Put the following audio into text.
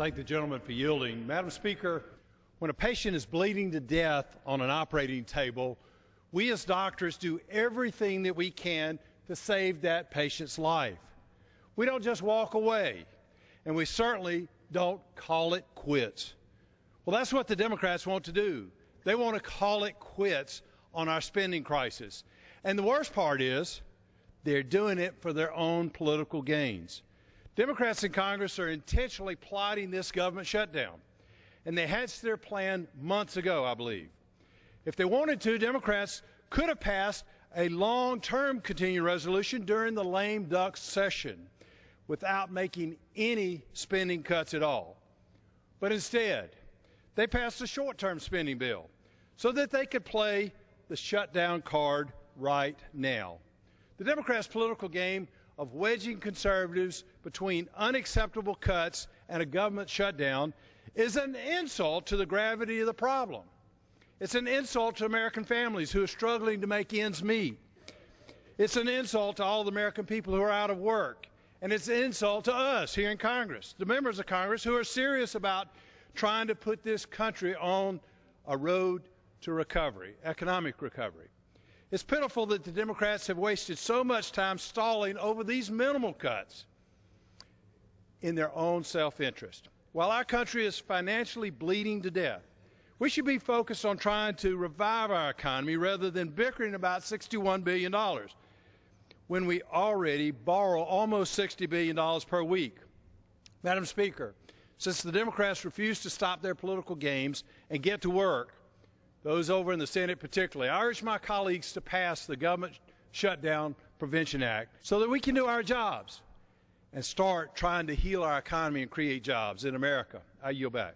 Thank the gentleman for yielding. Madam Speaker, when a patient is bleeding to death on an operating table, we as doctors do everything that we can to save that patient's life. We don't just walk away, and we certainly don't call it quits. Well, that's what the Democrats want to do. They want to call it quits on our spending crisis. And the worst part is they're doing it for their own political gains. Democrats in Congress are intentionally plotting this government shutdown, and they hatched their plan months ago, I believe. If they wanted to, Democrats could have passed a long-term continuing resolution during the lame duck session without making any spending cuts at all. But instead, they passed a short-term spending bill so that they could play the shutdown card right now. The Democrats' political game of wedging conservatives between unacceptable cuts and a government shutdown is an insult to the gravity of the problem. It's an insult to American families who are struggling to make ends meet. It's an insult to all the American people who are out of work. And it's an insult to us here in Congress, the members of Congress who are serious about trying to put this country on a road to recovery, economic recovery. It's pitiful that the Democrats have wasted so much time stalling over these minimal cuts in their own self-interest. While our country is financially bleeding to death, we should be focused on trying to revive our economy rather than bickering about $61 billion when we already borrow almost $60 billion per week. Madam Speaker, since the Democrats refuse to stop their political games and get to work, those over in the Senate particularly, I urge my colleagues to pass the Government Shutdown Prevention Act so that we can do our jobs and start trying to heal our economy and create jobs in America. I yield back.